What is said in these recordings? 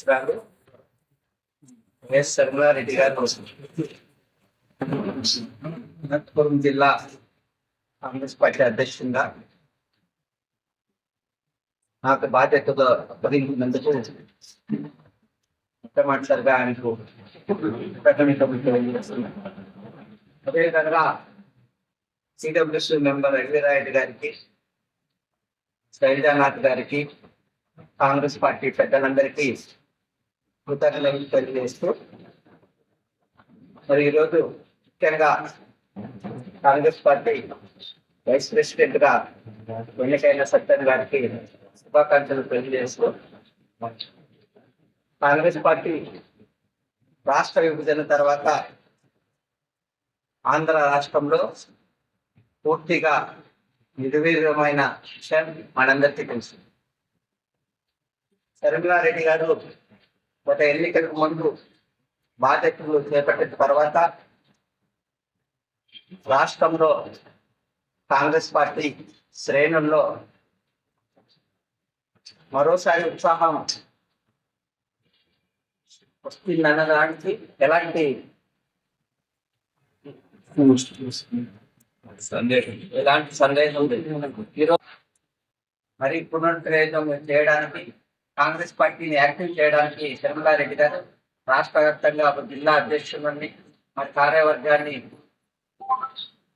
గారు శర్మారెడ్డి గారు అనంతపురం జిల్లా కాంగ్రెస్ పార్టీ అధ్యక్షుడిగా నాకు బాధ్యతగా అప్పగించినందుకు మొట్టమొదటిసారిగా ఆయనకు అదేవిధంగా సిడబ్ల్యూసి మెంబర్ రఘువీరారెడ్డి గారికి, శైలజానాథ్ గారికి, కాంగ్రెస్ పార్టీ పెద్దలందరికీ కృతజ్ఞతలు తెలియజేస్తూ, మరి ఈరోజు ముఖ్యంగా కాంగ్రెస్ పార్టీ వైస్ ప్రెసిడెంట్ గా ఎన్నికైన సత్యన్ గారికి శుభాకాంక్షలు తెలియజేస్తూ, కాంగ్రెస్ పార్టీ రాష్ట్ర విభజన తర్వాత ఆంధ్ర రాష్ట్రంలో పూర్తిగా నిర్వీర్యమైన విషయం మనందరికీ తెలుసు. శర్మిలారెడ్డి గారు గత ఎన్నికలకు ముందు బాధ్యతలు చేపట్టిన తర్వాత రాష్ట్రంలో కాంగ్రెస్ పార్టీ శ్రేణుల్లో మరోసారి ఉత్సాహం వస్తుందనడానికి ఎలాంటి సందేహం లేదు. ఈరోజు మరి పునరుద్ధరణ చేయడానికి, కాంగ్రెస్ పార్టీని యాక్టివ్ చేయడానికి శర్మిలారెడ్డి గారు రాష్ట్ర వ్యాప్తంగా ఒక జిల్లా అధ్యక్షులని, మరి కార్యవర్గాన్ని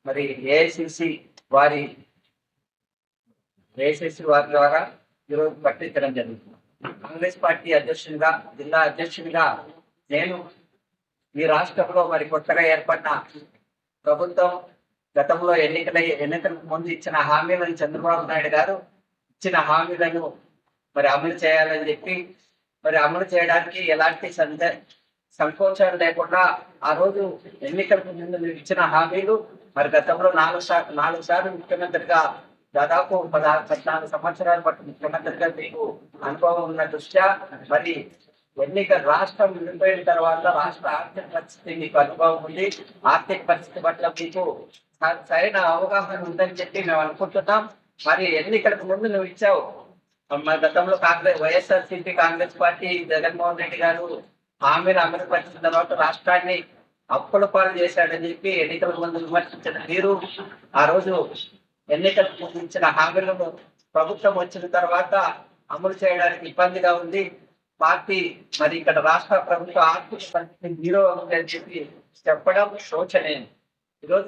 మరి ఏఐసిసి వారి ద్వారా ఈరోజు పట్టించడం జరుగుతుంది. కాంగ్రెస్ పార్టీ అధ్యక్షునిగా, జిల్లా అధ్యక్షునిగా నేను ఈ రాష్ట్రంలో మరి కొత్తగా ఏర్పడిన ప్రభుత్వం గతంలో ఎన్నికలకు ముందు ఇచ్చిన హామీలను చంద్రబాబు నాయుడు గారు ఇచ్చిన హామీలను మరి అమలు చేయాలని చెప్పి, మరి అమలు చేయడానికి ఎలాంటి సంకోచాలు లేకుండా ఆ రోజు ఎన్నికలకు ముందు ఇచ్చిన హామీలు మరి గతంలో నాలుగు సార్లు ముఖ్యమంత్రిగా దాదాపు 14 సంవత్సరాల పాటు ముఖ్యమంత్రిగా మీకు అనుభవం ఉన్న దృష్ట్యా, మరి రాష్ట్రం విడిపోయిన తర్వాత రాష్ట్ర ఆర్థిక పరిస్థితి మీకు అనుభవం ఉంది. ఆర్థిక పరిస్థితి పట్ల మీకు సరైన అవగాహన ఉందని చెప్పి మేము అనుకుంటున్నాం. మరి ఎన్నికలకు ముందు నువ్వు ఇచ్చావు, మరి గతంలో వైఎస్ఆర్సీపీ కాంగ్రెస్ పార్టీ జగన్మోహన్ రెడ్డి గారు హామీని అమలుపరిచిన తర్వాత రాష్ట్రాన్ని అప్పుల పాలు చేశాడని చెప్పి ఎన్నికల ముందు విమర్శించిన మీరు, ఆ రోజు ఎన్నికలకు ముందు ఇచ్చిన హామీలను ప్రభుత్వం వచ్చిన తర్వాత అమలు చేయడానికి ఇబ్బందిగా ఉంది. పార్టీ మరి ఇక్కడ రాష్ట్ర ప్రభుత్వ ఆర్థిక పరిస్థితి జీరో అని చెప్పి చెప్పడం శోచనీయం. ఈరోజు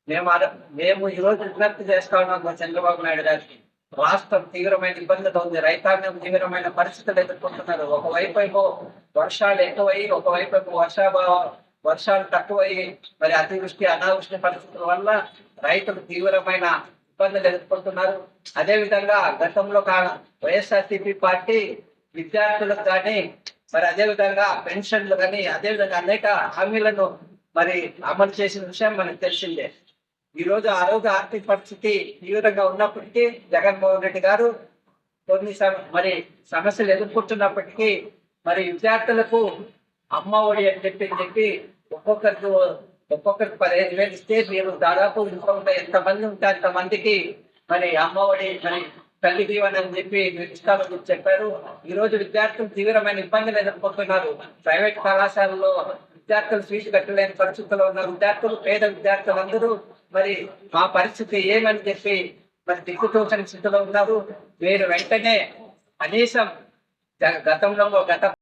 మేము ఈరోజు విజ్ఞప్తి చేస్తా ఉన్నాం చంద్రబాబు నాయుడు గారికి. రాష్ట్రం తీవ్రమైన ఇబ్బందులు ఉంది, రైతాంగం తీవ్రమైన పరిస్థితులు ఎదుర్కొంటున్నారు. ఒకవైపు వర్షాలు ఎక్కువై, ఒకవైపు వర్షాలు తక్కువై, మరి అతివృష్టి అనావృష్టి పరిస్థితుల వల్ల రైతులు తీవ్రమైన ఇబ్బందులు ఎదుర్కొంటున్నారు. అదేవిధంగా గతంలో వైఎస్ఆర్సీపీ పార్టీ విద్యార్థులకు కానీ, మరి అదేవిధంగా పెన్షన్లు కానీ, అదేవిధంగా అనేక హామీలను మరి అమలు చేసిన విషయం మనకు తెలిసిందే. ఈరోజు ఆ రోజు ఆర్థిక పరిస్థితి తీవ్రంగా ఉన్నప్పటికీ జగన్మోహన్ రెడ్డి గారు కొన్ని మరి సమస్యలు ఎదుర్కొంటున్నప్పటికీ మరి విద్యార్థులకు అమ్మ ఒడి అని చెప్పి ఒక్కొక్కరికి 15,000 ఇస్తే మీరు దాదాపు ఎంతమంది ఉంటే అంతమందికి మరి అమ్మ ఒడి, మరి తల్లి దీవెన అని చెప్పి ఇస్తామని చెప్పారు. ఈ రోజు విద్యార్థులు తీవ్రమైన ఇబ్బందులు ఎదుర్కొంటున్నారు. ప్రైవేట్ కళాశాలలో విద్యార్థులు ఫీజు కట్టలేని పరిస్థితుల్లో ఉన్నారు. పేద విద్యార్థులందరూ మరి మా పరిస్థితి ఏమని చెప్పి మరి దిక్కుతోచని స్థితిలో ఉన్నారు. మీరు వెంటనే కనీసం గత